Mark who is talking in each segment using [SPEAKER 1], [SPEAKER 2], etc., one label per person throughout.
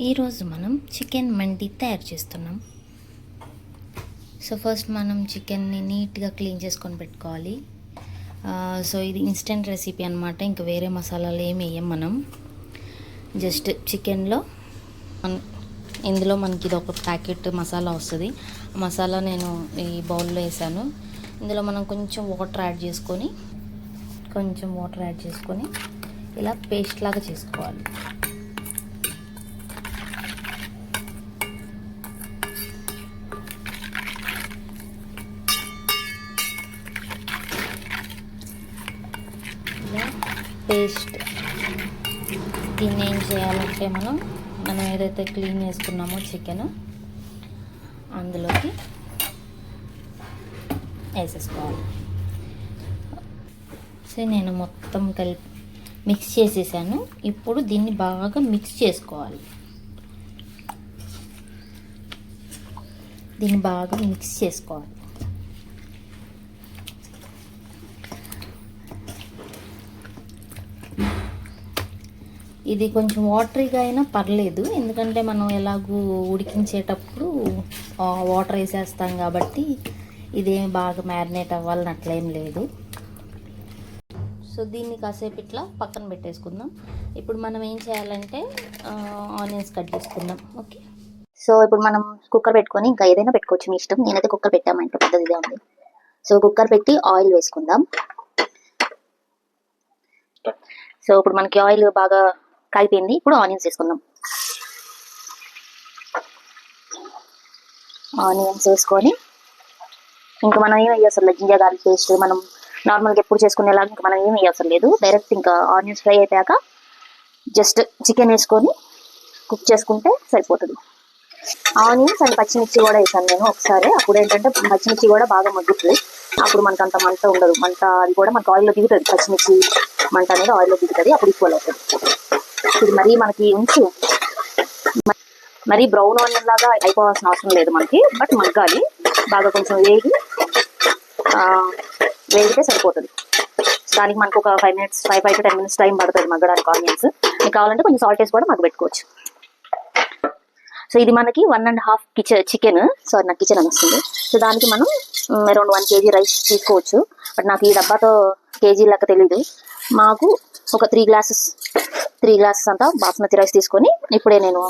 [SPEAKER 1] ఈరోజు మనం చికెన్ మండి తయారు చేస్తున్నాం. సో ఫస్ట్ మనం చికెన్ని నీట్గా క్లీన్ చేసుకొని పెట్టుకోవాలి. సో ఇది ఇన్స్టెంట్ రెసిపీ అనమాట. ఇంకా వేరే మసాలాలు ఏమి వేయం మనం. జస్ట్ చికెన్లో ఇందులో మనకి ఇది ఒక ప్యాకెట్ మసాలా వస్తుంది. ఆ మసాలా నేను ఈ బౌల్లో వేసాను. ఇందులో మనం కొంచెం వాటర్ యాడ్ చేసుకొని ఇలా పేస్ట్ లాగా చేసుకోవాలి. పేస్ట్ దీన్ని ఏం చేయాలంటే మనం ఏదైతే క్లీన్ చేసుకున్నామో చికెన్ అందులోకి వేసేసుకోవాలి. సో నేను మొత్తం మిక్స్ చేసేసాను. ఇప్పుడు దీన్ని బాగా మిక్స్ చేసుకోవాలి. ఇది కొంచెం వాటరీగా అయినా పర్లేదు, ఎందుకంటే మనం ఎలాగూ ఉడికించేటప్పుడు వాటర్ వేసేస్తాం కాబట్టి ఇదేమి బాగా మ్యారినేట్ అవ్వాలని అట్లేం లేదు. సో దీన్ని కాసేపు ఇట్లా పక్కన పెట్టేసుకుందాం. ఇప్పుడు మనం ఏం చేయాలంటే ఆనియన్స్ కట్ చేసుకుందాం. ఓకే, సో ఇప్పుడు మనం కుక్కర్ పెట్టుకొని, ఇంకా ఏదైనా పెట్టుకోవచ్చు మీ ఇష్టం. నేనైతే కుక్కర్ పెట్టాము, ఇంట్లో పెద్దది ఇదే ఉంది. సో కుక్కర్ పెట్టి ఆయిల్ వేసుకుందాం. సో ఇప్పుడు మనకి ఆయిల్ బాగా కాలిపోయింది. ఇప్పుడు ఆనియన్స్ వేసుకుందాం. ఆనియన్స్ వేసుకొని ఇంకా మనం ఏం వేయవసరం లేదు. జింజర్ గార్లిక్ పేస్ట్ మనం నార్మల్గా ఎప్పుడు చేసుకునేలాగా ఇంకా మనం ఏం వేయవసరం లేదు. డైరెక్ట్ ఇంకా ఆనియన్స్ ఫ్రై అయిపోయాక జస్ట్ చికెన్ వేసుకొని కుక్ చేసుకుంటే సరిపోతుంది. ఆనియన్స్ అండ్ పచ్చిమిర్చి కూడా వేసాను నేను ఒకసారి. అప్పుడు ఏంటంటే పచ్చిమిర్చి కూడా బాగా మగ్గుతుంది. అప్పుడు మనకు అంత మంట ఉండదు. మంట అది కూడా మనకు ఆయిల్లో దిగుతుంది. పచ్చిమిర్చి మంట అనేది ఆయిల్లో దిగుతుంది. అప్పుడు ఈక్వల్ అవుతుంది. ఇది మరీ మనకి మరీ బ్రౌన్ ఆనియన్ లాగా అయిపోవాల్సిన అవసరం లేదు మనకి. బట్ మగ్గాలి బాగా, కొంచెం వేగితే సరిపోతుంది. దానికి మనకు ఒక 5 to 10 minutes టైం పడుతుంది మగ్గడానికి ఆనియన్స్. మీకు కావాలంటే కొంచెం సాల్ట్ వేసి కూడా మగ్గబెట్టుకోవచ్చు. సో ఇది మనకి 1.5 చికెన్. సారీ, నాకు కిచెన్ అని వస్తుంది. సో దానికి మనం అరౌండ్ 1 kg రైస్ తీసుకోవచ్చు. బట్ నాకు ఈ డబ్బాతో కేజీ లెక్క తెలీదు. మాకు ఒక 3 గ్లాసెస్ అంతా బాస్మతి రైస్ తీసుకొని, ఇప్పుడే నేను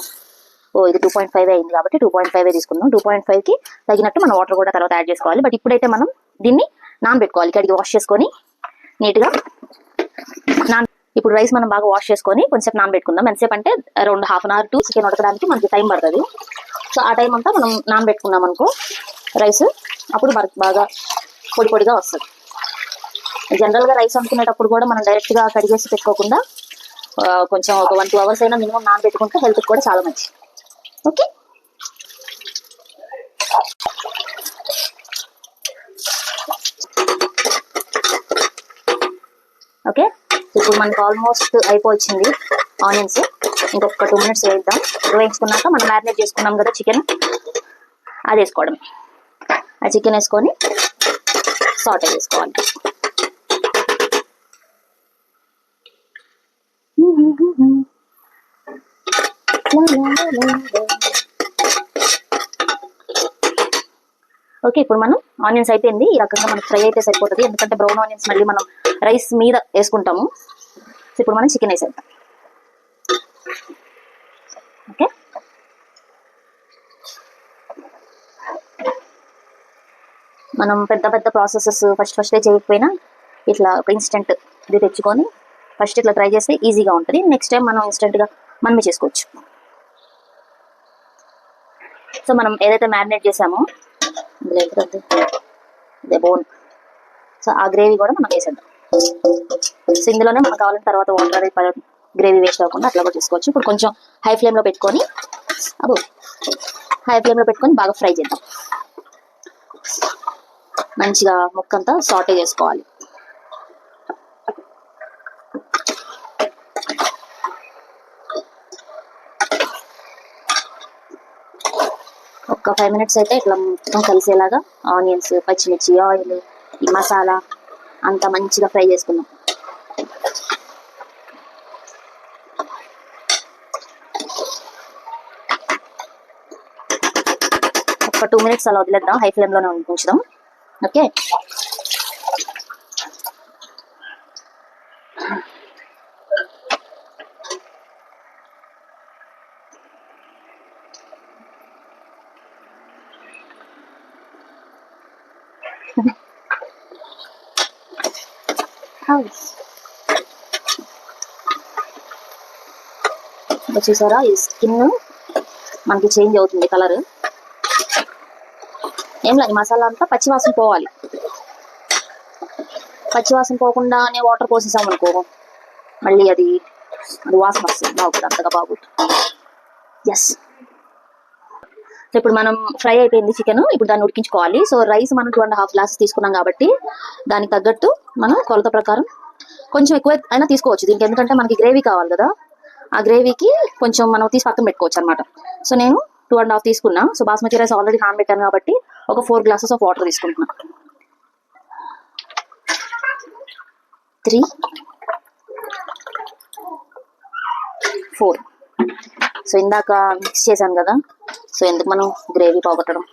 [SPEAKER 1] ఇది 2.5 అయింది కాబట్టి 2.5 తీసుకున్నాం. 2.5కి తగినట్టు మనం వాటర్ కూడా తర్వాత యాడ్ చేసుకోవాలి. బట్ ఇప్పుడైతే మనం దీన్ని నానబెట్టుకోవాలి. కడిగి వాష్ చేసుకొని నీట్గా ఇప్పుడు రైస్ మనం బాగా వాష్ చేసుకొని కొంచెం నానబెట్టుకుందాం. ఎంతసేపు అంటే around half an hour to chicken ఉడకడానికి మనకి టైం పడుతుంది. సో ఆ టైం అంతా మనం నానబెట్టుకున్నాం అనుకో రైస్, అప్పుడు బాగా పొడిగా వస్తుంది. జనరల్గా రైస్ వండుకునేటప్పుడు కూడా మనం డైరెక్ట్గా కడిగేసి పెట్టుకోకుండా కొంచెం ఒక 1-2 hours అయినా మినిమం నానబెట్టుకుంటే హెల్త్కి కూడా చాలా మంచి. ఓకే, ఇప్పుడు మనకు ఆల్మోస్ట్ అయిపోయింది ఆనియన్స్. ఇంకొక 2 minutes వేద్దాం. వేయించుకున్నాక మనం మ్యారినేట్ చేసుకున్నాం కదా చికెన్, అది వేసుకోవడం. ఆ చికెన్ వేసుకొని సాటే చేసుకోవాలి. ఓకే, ఇప్పుడు మనం ఆనియన్స్ అయిపోయింది. ఈ రకంగా మనకు ఫ్రై అయితే సరిపోతుంది, ఎందుకంటే బ్రౌన్ ఆనియన్స్ మళ్ళీ మనం రైస్ మీద వేసుకుంటాము. ఇప్పుడు మనం చికెన్ వేసేద్దాం. ఓకే, మనం పెద్ద ప్రాసెసెస్ ఫస్టే చేయకపోయినా ఇట్లా ఒక ఇన్స్టెంట్ ఇది తెచ్చుకొని ఫస్ట్ ఇట్లా ట్రై చేస్తే ఈజీగా ఉంటుంది. నెక్స్ట్ టైం మనం ఇన్స్టెంట్గా మనమే చేసుకోవచ్చు. సో మనం ఏదైతే మ్యారినేట్ చేసామో ఇదే బోన్, సో ఆ గ్రేవీ కూడా మనం వేసేద్దాం. సో ఇందులోనే మనకు కావాలంటే తర్వాత వాటర్ గ్రేవీ వేస్ట్ అవ్వకుండా అట్లా కూడా చేసుకోవచ్చు. ఇప్పుడు కొంచెం హై ఫ్లేమ్లో పెట్టుకొని బాగా ఫ్రై చేద్దాం. మంచిగా ముక్కంతా సాటే చేసుకోవాలి. ఒక 5 minutes అయితే ఇట్లా మొత్తం కలిసేలాగా ఆనియన్స్, పచ్చిమిర్చి, ఆయిల్, ఈ మసాలా అంతా మంచిగా ఫ్రై చేసుకుందాం. ఒక 2 minutes అలా వదిలేద్దాం, హై ఫ్లేమ్లోనే ఉంచుదాం. ఓకే, చూసారా ఈ స్కిన్ మనకి చేంజ్ అవుతుంది కలర్. ఏం లేదు, మసాలా అంతా పచ్చివాసన పోవాలి. పచ్చివాసన పోకుండానే వాటర్ పోసేసాం అనుకో మళ్ళీ అది వాసన వస్తుంది, బాగుంటుంది, అంతగా బాగుంటుంది. ఎస్, సో ఇప్పుడు మనం ఫ్రై అయిపోయింది చికెన్, ఇప్పుడు దాన్ని ఉడికించుకోవాలి. సో రైస్ మనం 2.5 glasses తీసుకున్నాం కాబట్టి దానికి తగ్గట్టు మనం కొలత ప్రకారం కొంచెం ఎక్కువ అయినా తీసుకోవచ్చు దీనికి, ఎందుకంటే మనకి గ్రేవీ కావాలి కదా, ఆ గ్రేవీకి కొంచెం మనం తీసి పక్కన పెట్టుకోవచ్చు అనమాట. సో నేను 2.5 తీసుకున్నా. సో బాస్మతి రైస్ ఆల్రెడీ నానబెట్టాను కాబట్టి ఒక 4 glasses ఆఫ్ వాటర్ తీసుకుంటున్నా. 3 4. సో ఇందాక మిక్స్ చేశాను కదా, సో ఎందుకు మనం గ్రేవీ పోగొట్టడం,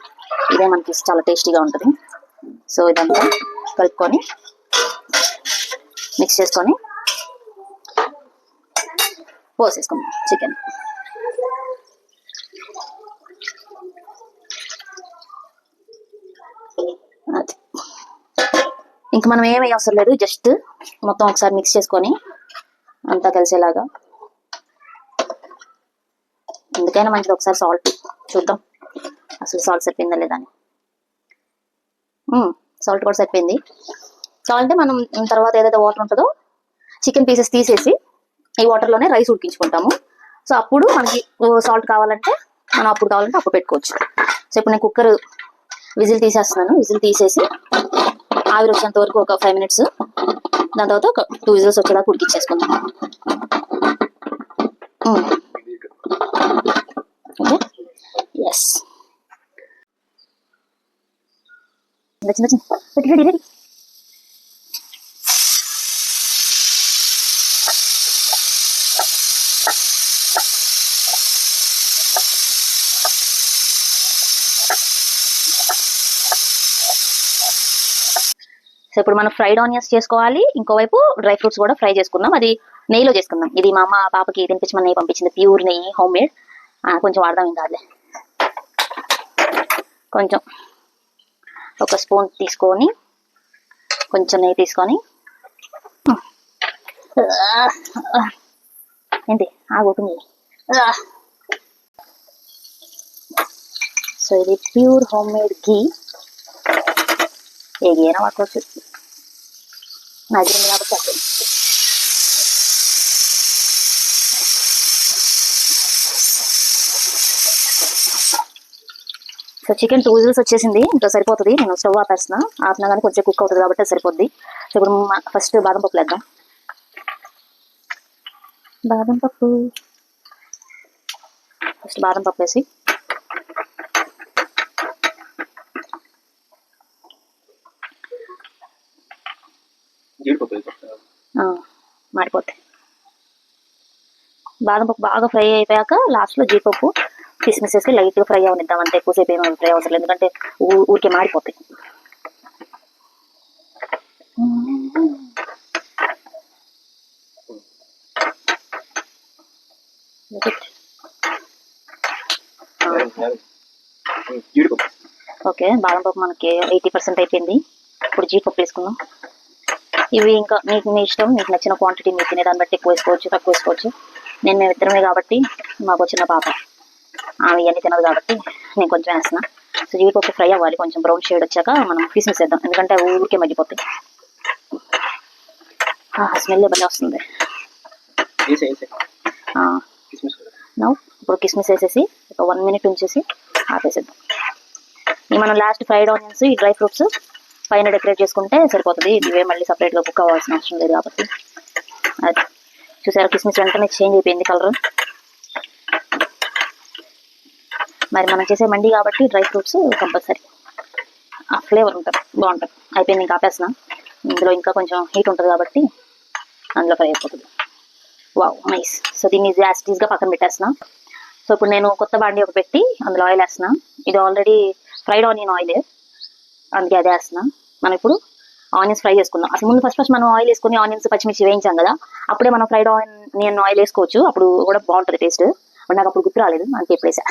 [SPEAKER 1] ఇదే మనకి చాలా టేస్టీగా ఉంటుంది. సో ఇదంతా కలుపుకొని మిక్స్ చేసుకొని పోసేసుకుందాం చికెన్. అది ఇంక మనం ఏమీ అవసరం లేదు, జస్ట్ మొత్తం ఒకసారి మిక్స్ చేసుకొని అంతా కలిసేలాగా. ఎందుకైనా మంచిది ఒకసారి సాల్ట్ చూద్దాం అసలు సాల్ట్ సరిపోయిందా లేదా అని. సాల్ట్ కూడా సరిపోయింది. సాల్ట్ మనం తర్వాత ఏదైతే వాటర్ ఉంటుందో చికెన్ పీసెస్ తీసేసి ఈ వాటర్లోనే రైస్ ఉడికించుకుంటాము. సో అప్పుడు మనకి సాల్ట్ కావాలంటే మనం అప్పుడు కావాలంటే అప్పుడు పెట్టుకోవచ్చు. సో ఇప్పుడు నేను కుక్కర్ విజిల్ తీసేస్తున్నాను. విజిల్ తీసేసి ఆవిరి వచ్చేంత వరకు ఒక 5 minutes, దాని తర్వాత ఒక 2 whistles వచ్చేదాకా ఉడికించేసుకుందాం. ఓకే, ఎస్, చిన్న చిన్న రెడీ రెడీ. సో ఇప్పుడు మనం ఫ్రైడ్ ఆనియన్స్ చేసుకోవాలి, ఇంకోవైపు డ్రై ఫ్రూట్స్ కూడా ఫ్రై చేసుకుందాం. అది నెయ్యిలో చేసుకుందాం. ఇది మా అమ్మ పాపకి తినిపించమని నెయ్యి పంపించింది, ప్యూర్ నెయ్యి, హోమ్ మేడ్. కొంచెం వాడదాం, ఏం కాదులే. కొంచెం ఒక స్పూన్ తీసుకొని కొంచెం నెయ్యి తీసుకొని, ఏంటి ఆగుతుంది. సో ఇది ప్యూర్ హోమ్ మేడ్ ఘీ, ఏ ఘీ అయినా వాడుకోవచ్చు, నచ్చింది కాబట్టి అప్పుడు. సో చికెన్ 2 whistles వచ్చేసింది, ఇంకా సరిపోతుంది. నేను స్టవ్ ఆపేస్తున్నా, ఆపినా కానీ కొంచెం కుక్ అవుతుంది కాబట్టి సరిపోద్ది. సో ఇప్పుడు ఫస్ట్ బాదం పప్పు వేద్దాం. బాదం పప్పు ఫస్ట్ బాదం పప్పు వేసి మాడిపోతాయి. బాదం పప్పు బాగా ఫ్రై అయిపోయాక లాస్ట్లో జీడిపప్పు కిస్మిస్ వేసి లైట్గా ఫ్రై అవనిద్దాం, అంతే. ఎక్కువసేపు ఏమైనా ఫ్రై అవసరం లేదు, ఎందుకంటే ఊరికే మాడిపోతాయి. ఓకే, బాదం పప్పు మనకి 80% అయిపోయింది. ఇప్పుడు జీడిపప్పు వేసుకుందాం. ఇవి ఇంకా మీకు మీ ఇష్టం, మీకు నచ్చిన క్వాంటిటీ మీరు తినేదాన్ని బట్టి ఎక్కువ వేసుకోవచ్చు, తక్కువ వేసుకోవచ్చు. మేము ఇద్దరమే కాబట్టి, మాకు వచ్చిన పాప ఆమె ఇవన్నీ తినదు కాబట్టి నేను కొంచెం వేస్తున్నా. సో జీడిపప్పు ఫ్రై అవ్వాలి, కొంచెం బ్రౌన్ షేడ్ వచ్చాక మనం కిస్మిస్ వేద్దాం, ఎందుకంటే ఊరికే మగ్గిపోతాయి. స్మెల్ భలే వస్తుంది. ఇప్పుడు కిస్మిస్ వేసేసి ఒక 1 minute ఉంచేసి ఆపేసేద్దాం. ఇవి మనం లాస్ట్ ఫ్రైడ్ ఆనియన్స్, ఈ డ్రై ఫ్రూట్స్ పైన డెకరేట్ చేసుకుంటే సరిపోతుంది. ఇవే మళ్ళీ సపరేట్గా కుక్ అవ్వాల్సిన అవసరం లేదు కాబట్టి. అది చూసారా, కిస్మిస్ వెంటనే చేంజ్ అయిపోయింది కలర్. మరి మనం చేసే మండి కాబట్టి డ్రై ఫ్రూట్స్ కంపల్సరీ, ఆ ఫ్లేవర్ ఉంటుంది, బాగుంటుంది. అయిపోయింది, ఇంకా ఆపేసిన. ఇందులో ఇంకా కొంచెం హీట్ ఉంటుంది కాబట్టి అందులో ఫ్రై అయిపోతుంది. Wow, nice. సో దీన్ని యాస్టీస్గా పక్కన పెట్టేస్తున్నా. సో ఇప్పుడు నేను కొత్త బాండి ఒకటి పెట్టి అందులో ఆయిల్ వేస్తున్నా. ఇది ఆల్రెడీ ఫ్రైడ్ ఆనియన్ ఆయిల్, అందుకే అదే వేస్తున్నా. మనం ఇప్పుడు ఆనియన్స్ ఫ్రై చేసుకుందాం. అసలు ముందు ఫస్ట్ మనం ఆయిల్ వేసుకుని ఆనియన్స్ పచ్చిమిర్చి వేయించాం కదా, అప్పుడే మనం ఫ్రైడ్ ఆనియన్ ఆయిల్ వేసుకోవచ్చు, అప్పుడు కూడా బాగుంటుంది టేస్ట్. నాకు అప్పుడు గుర్తు రాలేదు, అందుకే ఎప్పుడేసా.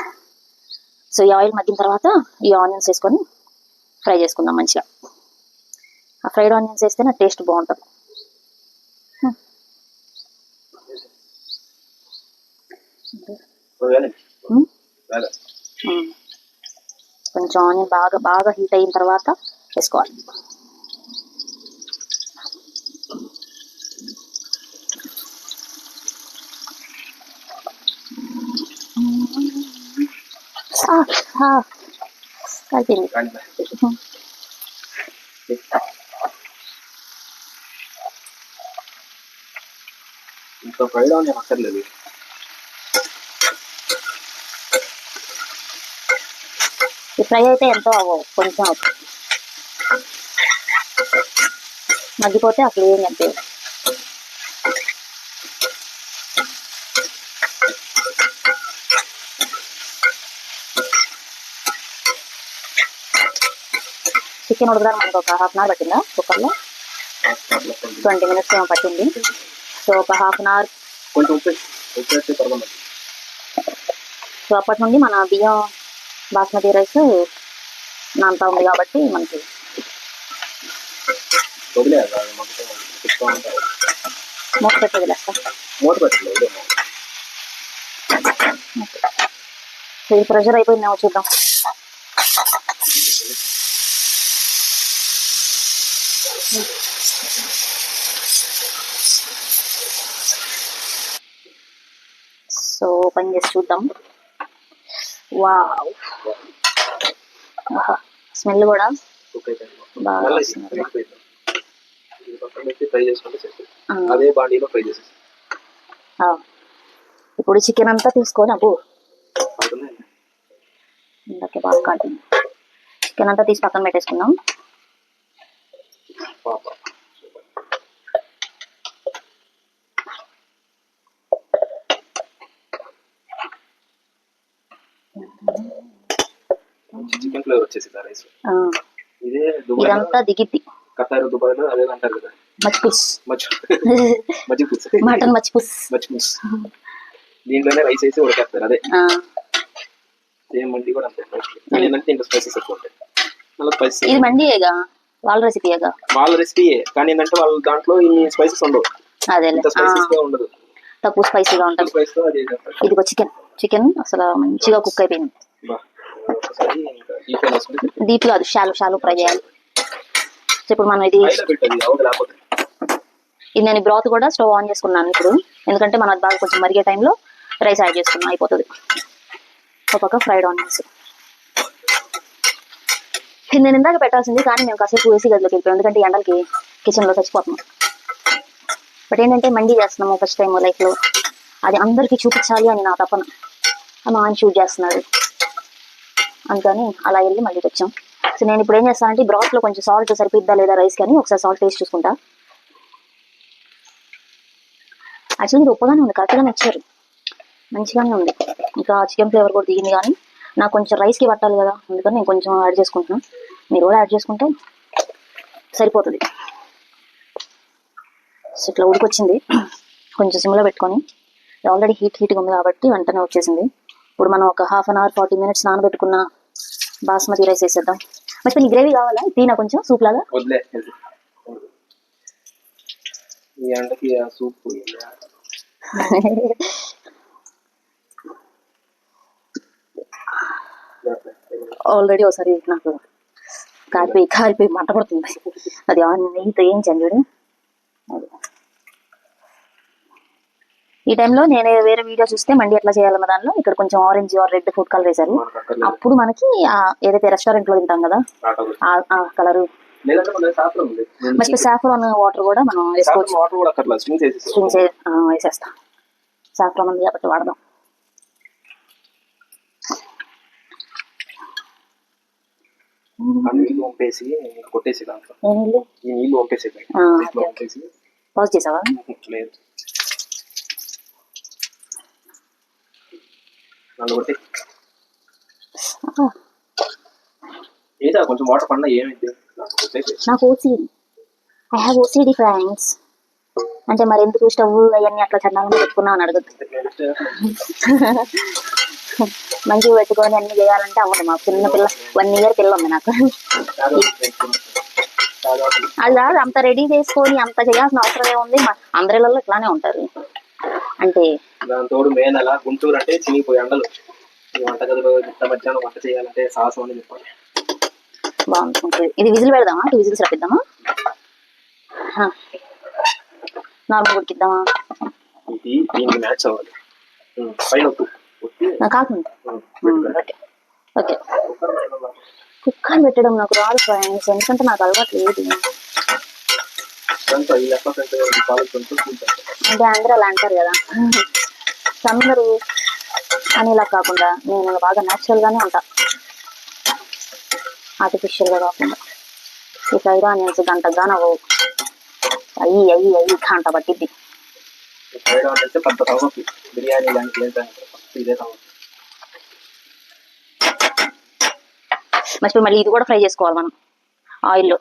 [SPEAKER 1] సో ఈ ఆయిల్ మగ్గిన తర్వాత ఈ ఆనియన్స్ వేసుకొని ఫ్రై చేసుకుందాం మంచిగా. ఆ ఫ్రైడ్ ఆనియన్స్ వేస్తే నా టేస్ట్ బాగుంటుంది. కొంచెం ఆనియన్ బాగా బాగా హీట్ అయిన తర్వాత వేసుకోవాలి.
[SPEAKER 2] ఇంకా ఫ్రైడ్ ఆనియన్ అక్కర్లేదు.
[SPEAKER 1] ఈ ఫ్రై అయితే ఎంతో కొంచెం అవుతుంది, మగ్గిపోతే అసలు ఏం కనిపించదు. చికెన్ ఉడకడానికి మనకు ఒక హాఫ్ అన్ అవర్ పట్టిందా కుక్కర్లో? 20 minutes ఏమో పట్టింది. సో ఒక హాఫ్ అన్ అవర్. సో అప్పటి నుండి మన బియ్యం బాస్మతి రైస్ నాంతా ఉంది కాబట్టి మనకి మూత పెట్టి వదిలేస్తా. సో ఇది ప్రెషర్ అయిపోయిందేమో చూద్దాం. సో ఓపెన్ చేసి చూద్దాం. వావ్, స్మెల్ కూడా బాగా వస్తుంది. ఇప్పుడు చికెన్ అంతా తీసుకొని అబ్బు ఇందాకే బాగా కాటింది. చికెన్ అంతా తీసి పక్కన పెట్టేసుకుందాం.
[SPEAKER 2] చికెన్ ఫ్లేవర్ వచ్చేసి
[SPEAKER 1] ఇదంతా దిగిద్ది.
[SPEAKER 2] కతారు దుబాయ్లో అదే అంటారు కదా,
[SPEAKER 1] మచ్పుస్
[SPEAKER 2] మచ్చిపుస్,
[SPEAKER 1] మటన్ మచ్పుస్.
[SPEAKER 2] దీంట్లోనే రైస్ వేసి ఉడకేస్తారు. అదే సేమ్ మండి కూడా అంతే. ఏంటంటే ఇంకా స్పైసెస్ ఎక్కువ ఉంటాయి. మళ్ళీ స్పైసెస్
[SPEAKER 1] ఇది మండియేగా, వాళ్ళ రెసిపీయేగా.
[SPEAKER 2] వాళ్ళ రెసిపీయే, కానీ ఏంటంటే వాళ్ళు దాంట్లో ఇన్ని స్పైసెస్ ఉండవు. అదే స్పైసెస్ ఉండదు,
[SPEAKER 1] తక్కువ స్పైసీగా ఉంటుంది. ఇదిగో చికెన్ అసలు మంచిగా కుక్ అయిపోయింది. డీప్ కాదు, షాలో ఫ్రై చేయాలి. ఇప్పుడు మనం ఇది నేను బ్రాత్ కూడా స్టవ్ ఆన్ చేసుకున్నాను ఇప్పుడు, ఎందుకంటే మనం బాగా కొంచెం మరిగే టైంలో రైస్ యాడ్ చేసుకున్నాం, అయిపోతుంది. ఒక పక్క ఫ్రైడ్ ఆనియన్స్ నేను ఇందాక పెట్టాల్సింది, కానీ మేము కాసేపు ఏసీ గదిలోకి వెళ్ళిపోయాం, ఎందుకంటే ఎండలకి కిచెన్లో చచ్చిపోతున్నాం. బట్ ఏంటంటే మండీ చేస్తున్నాము ఫస్ట్ టైం లైఫ్లో, అది అందరికీ చూపించాలి అని నా తపన. మా ఆయన షూట్ చేస్తున్నాడు, అందుకని అలా వెళ్ళి మళ్ళీ వచ్చాం. సో నేను ఇప్పుడు ఏం చేస్తానంటే బ్రాత్లో కొంచెం సాల్ట్ సరిపోద్దా లేదా రైస్ కానీ ఒకసారి సాల్ట్ టేస్ట్ చూసుకుంటా. యాక్చువల్లీ ఇది ఉప్పగానే ఉంది, కరెక్ట్గానే ఇచ్చారు, మంచిగానే ఉంది. ఇంకా చికెన్ ఫ్లేవర్ కూడా దిగింది, కానీ నాకు కొంచెం రైస్కి పట్టాలి కదా, అందుకని నేను కొంచెం యాడ్ చేసుకుంటున్నాను. మీరు కూడా యాడ్ చేసుకుంటే సరిపోతుంది. సో ఇట్లా ఉడికొచ్చింది, కొంచెం సిమ్లో పెట్టుకొని. ఆల్రెడీ హీట్గా ఉంది కాబట్టి వెంటనే వచ్చేసింది. ఇప్పుడు మనం ఒక హాఫ్ అన్ అవర్ 40 minutes నానబెట్టుకున్న బాస్మతి రైస్ వేసేద్దాం. మరి ఈ గ్రేవీ కావాలా, తీనా కొంచెం సూప్ లాగా? ఆల్రెడీ ఒకసారి నాకు కారిపోయి మంట పడుతుంది. అది నెయ్యితో ఏం చూడు. ఈ టైంలో నేను వేరే వీడియో చూస్తే మండి ఎట్లా చేయాలన్న దానిలో ఇక్కడ కొంచెం orange are red food colour వేశారు. అప్పుడు మనకి ఏదైతే రెస్టారెంట్ లో తింటాం కదా ఆ కలరు, మంచి సాఫ్రాన్ వాటర్ కూడా మనం వేసుకోవచ్చు. వేసేస్తాం, సాఫ్రాన్ ఉంది కాబట్టి వాడదాం. పాజ్ చేసావా?
[SPEAKER 2] లేదా కొంచెం వాటర్ పడినా ఏమైంది
[SPEAKER 1] నాకు OCD, I have OCD friends. అంటే మరి ఎందుకు స్టవ్ అవన్నీ అట్లా చందాలని పెట్టుకున్నావు అని అడగద్దు. మంచిగా పెట్టుకొని అన్ని చేయాలంటే అవ్వదు. మా చిన్న పిల్ల 1 year పిల్ల ఉంది నాకు. అది కాదు, అంత రెడీ చేసుకొని అంత చేయాల్సిన అవసరం ఏముంది? అందరిలో ఇట్లానే ఉంటారు. అంటే
[SPEAKER 2] దాని తోడు మే నెల గుంటూరు అంటే చినిగిపోయి అండలు. ఈ వంటగదిలో ఇంత మధ్యాహ్నం వంట చేయాలంటే సాహసం అని చెప్పాలి.
[SPEAKER 1] బాగుంటుంది. ఇది విజిల్ పెడదామా? 2 విజిల్స్ రప్పిద్దామా? నార్మల్ ఉడికిద్దామా?
[SPEAKER 2] ఇది దీనికి మ్యాచ్ అవ్వాలి. పైన
[SPEAKER 1] కాకుండా ఓకే. కుక్కర్ పెట్టడం నాకు రాదు ఫ్రెండ్స్, ఎందుకంటే నాకు అలవాటు లేదు. అంటే అందరూ అలా అంటారు కదా, అందరూ అనేలా కాకుండా నేను బాగా న్యాచురల్ గానే ఉంటా, ఆర్టిఫిషియల్ గా కాకుండా. ఈ ఫ్రైడ్ ఆనియన్స్ గంటగా నవ్వు అయ్యి గంట పట్టిద్ది. మర్చిపోయి మళ్ళీ ఇది కూడా ఫ్రై చేసుకోవాలి మనం ఆయిల్లో.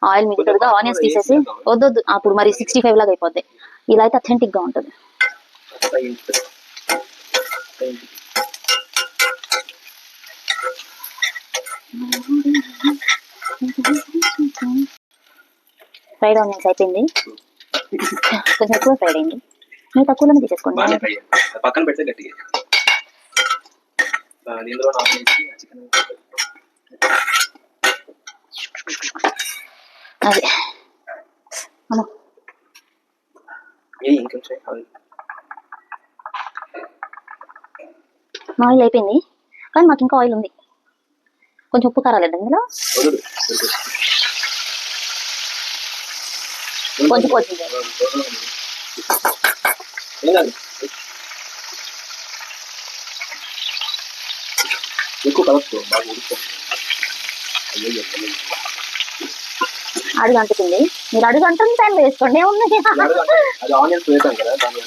[SPEAKER 1] ఆయిల్ మిగులుతుందిగా, ఆనియన్స్ తీసేసి వద్దొద్దు అప్పుడు మరి 65 లాగా అయిపోద్ది. ఇలా అయితే అథెంటిక్ గా ఉంటుంది. ఫ్రైడ్ ఆనియన్స్ అయిపోయింది, కొంచెం ఎక్కువ ఫ్రైడ్ అయింది. మీరు తక్కువలోనే తీసేసుకోండి.
[SPEAKER 2] పక్కన పెడితే గట్టిగా ఇందులో
[SPEAKER 1] అదే
[SPEAKER 2] ఇంకొంచెం
[SPEAKER 1] ఆయిల్ అయిపోయింది, కానీ మాకు ఇంకా ఆయిల్ ఉంది. కొంచెం ఉప్పు కారాలి ఇందులో, కొంచెం
[SPEAKER 2] ఎక్కువ కలుపుకో, బాగా ఉడుకోండి.
[SPEAKER 1] అడుగు అంటుతుంది. మీరు అడుగు అంటుంది టైం వేసుకోండి, ఏముంది?
[SPEAKER 2] అది ఆనియన్స్ వేసాం కదా, దాని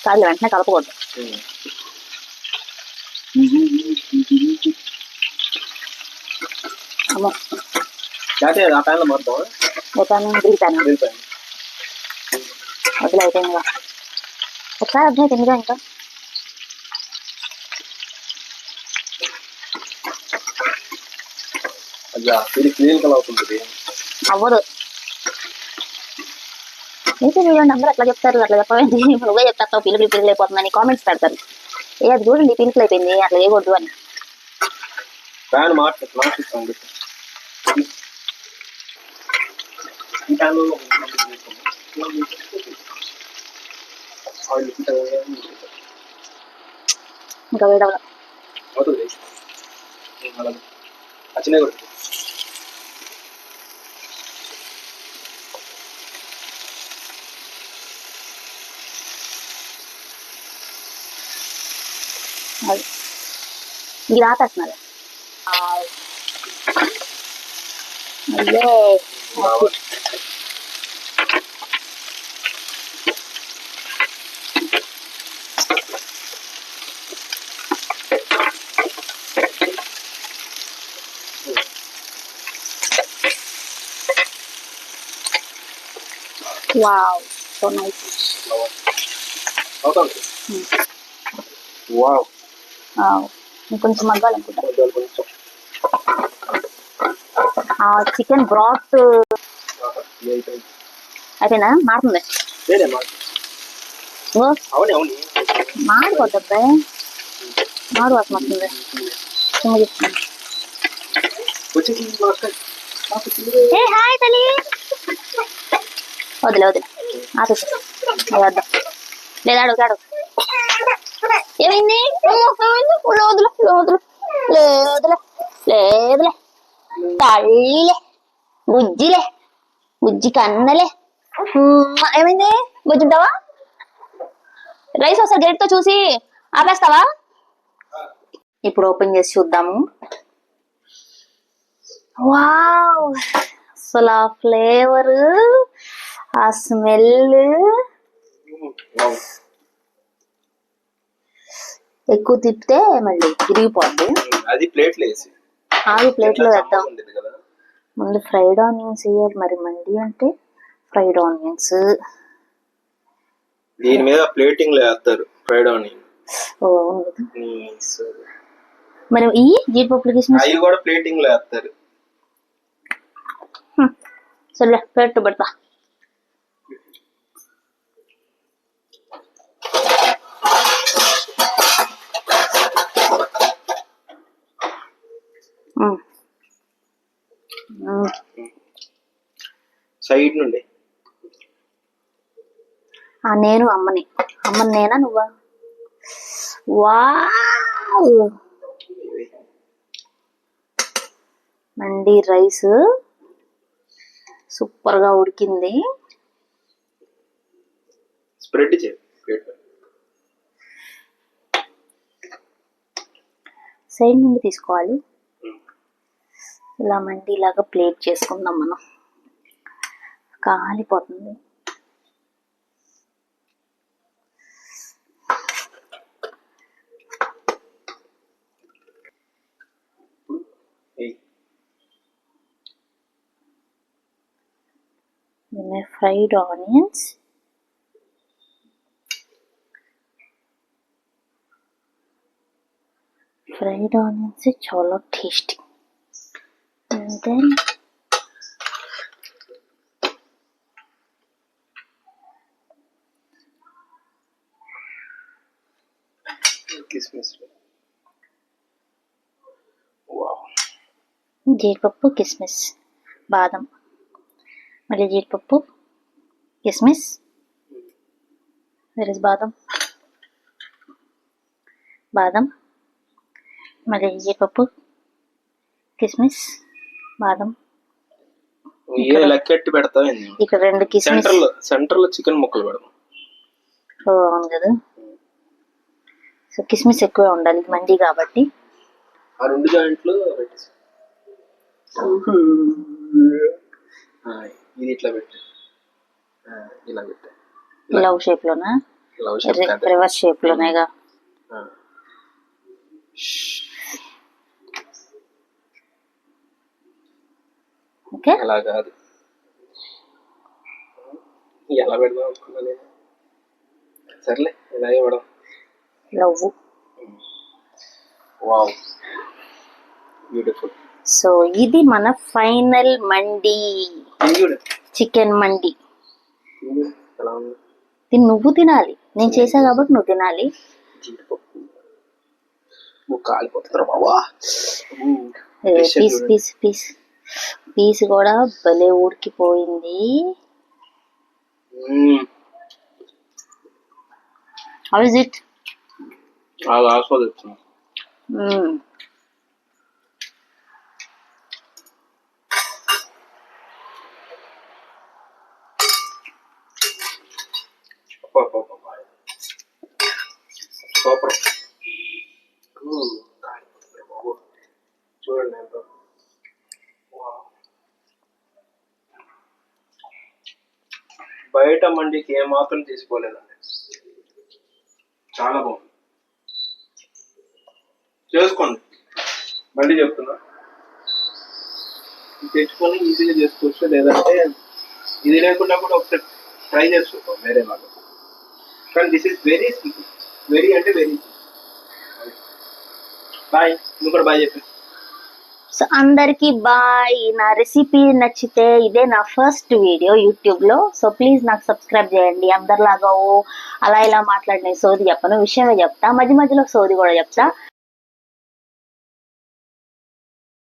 [SPEAKER 1] కాదు వెంటనే కలపకూడదు. అమ్మో,
[SPEAKER 2] ఆ ప్యాన్లో మొత్తం
[SPEAKER 1] వదిలే అయిపోయింది. ఒకసారి అర్థం తిందిగా ఇంకా అవ్వదు. అయితే చూడండి, అందరూ అట్లా చెప్తారు, అట్లా చెప్పవేంటి, నువ్వే చెప్తావు పిల్లలు అయిపోతుందని కామెంట్స్ పెడతారు. అది చూడండి పిలుపులు అయిపోయింది, అట్లా చేయకూడదు అని. ఇంకా వేడవ ఇది ఆపేస్తున్నారు. అయ్యో వావ్, సో నైస్.
[SPEAKER 2] వావ్,
[SPEAKER 1] ఇంకొంచెం మగ్గాలనుకుంటా. చికెన్ బ్రాత్ అయిపోయిందా? మారుతుంది, మాడిపోద్ది, మాడు వాసన వస్తుంది. హాయ్ తల్లి, వదిలే ఆపేసి వద్దాం. లేదా అడుగు ఏమైంది? లేదులే తల్లిలే, బుజ్జి కన్నలే. ఏమైంది? బుజ్జుంటావా? రైస్ ఒకసారి గేట్ తో చూసి ఆపేస్తావా? ఇప్పుడు ఓపెన్ చేసి చూద్దాము. వావ్, అసలు ఆ ఫ్లేవర్, ఆ స్మెల్, ఎక్కువ తిప్పితే మళ్ళీ తిరిగిపోద్ది.
[SPEAKER 2] అది ప్లేట్లో వేసి
[SPEAKER 1] ఆగి ప్లేట్లో వేద్దాం.
[SPEAKER 2] ఉండేది కదా.
[SPEAKER 1] ముందు ఫ్రైడ్ ఆనియన్స్ వేయాలి. మరి మండి అంటే ఫ్రైడ్ ఆనియన్స్.
[SPEAKER 2] దీని మీద ప్లేటింగ్ లో వేస్తారు ఫ్రైడ్ ఆనియన్.
[SPEAKER 1] ఓ అవును కదా. మరి ఈ జీడిపప్పులు కిస్మిస్
[SPEAKER 2] అవి కూడా ప్లేటింగ్ లో వేస్తారు.
[SPEAKER 1] సరే పెట్టు పెడతా.
[SPEAKER 2] సైడ్ నుండి
[SPEAKER 1] నేను అమ్మని నేనా నువ్వా? వావ్ మండి రైస్ సూపర్ గా ఉడికింది.
[SPEAKER 2] స్ప్రెడ్ చేయి.
[SPEAKER 1] సైడ్ నుండి తీసుకోవాలి. ఇలా మండి లాగా ప్లేట్ చేసుకుందాం మనం. కాలిపోతుంది. ఫ్రైడ్ ఆనియన్స్, చాలా టేస్టీ. And then
[SPEAKER 2] కిస్మిస్. వావ్.
[SPEAKER 1] జీడిపప్పు, కిస్మిస్, బాదం, మళ్ళీ జీడిపప్పు, కిస్మిస్. వేర్ ఇస్ బాదం? మళ్ళీ జీడిపప్పు, కిస్మిస్, బాదం.
[SPEAKER 2] లెక్కెట్టి పెడతావు.
[SPEAKER 1] ఇక్కడ 2 కిస్మిస్.
[SPEAKER 2] సెంటర్ లో చికెన్ ముక్కలు పెడతాం.
[SPEAKER 1] ఓ అవును కదా. సో కిస్మిస్ ఎక్కువ ఉండాలి మండి కాబట్టి.
[SPEAKER 2] ఆ 2 జాయింట్లు ఇది ఇట్లా పెట్టు. ఇలా పెట్టు.
[SPEAKER 1] లవ్ షేప్ లోనా? రివర్స్ షేప్ లోనేగా. ఓకే.
[SPEAKER 2] అలా కాదు. ఎలా పెడదాం అనుకున్నా నేను. సర్లే ఇలాగే పెడదాం.
[SPEAKER 1] లవ్.
[SPEAKER 2] Wow beautiful.
[SPEAKER 1] సో ఇది మన ఫైనల్ మండి, చికెన్ మండి. దీన్ని నువ్వు తినాలి. నేను చేసా కాబట్టి నువ్వు తినాలి. పీస్ కూడా భలే ఉడికిపోయింది. How is it?
[SPEAKER 2] ఆస్వాదిస్తున్నా. సూపర్. చూడండి ఎంత బయట మండికి ఏమాత్రం తీసుకోలేదండి. చాలా బాగుంది. చేసుకోండి. మళ్ళీ చెప్తున్నా, తెచ్చుకొని ఈజీగా చేసుకోవచ్చు. లేదంటే ఇది లేకుండా కూడా ఒకసారి ట్రై చేసుకో వేరే లాగా. కానీ this is very simple. Very అంటే వెరీ. బాయ్. నువ్వు కూడా బాయ్ చెప్పి.
[SPEAKER 1] సో అందరికి బాయ్. నా రెసిపీ నచ్చితే ఇదే నా ఫస్ట్ వీడియో యూట్యూబ్ లో. సో ప్లీజ్ నాకు సబ్స్క్రైబ్ చేయండి. అందరిలాగా అలా ఇలా మాట్లాడిన సోది చెప్పను, విషయమే చెప్తా. మధ్య మధ్యలో సోది కూడా చెప్తా.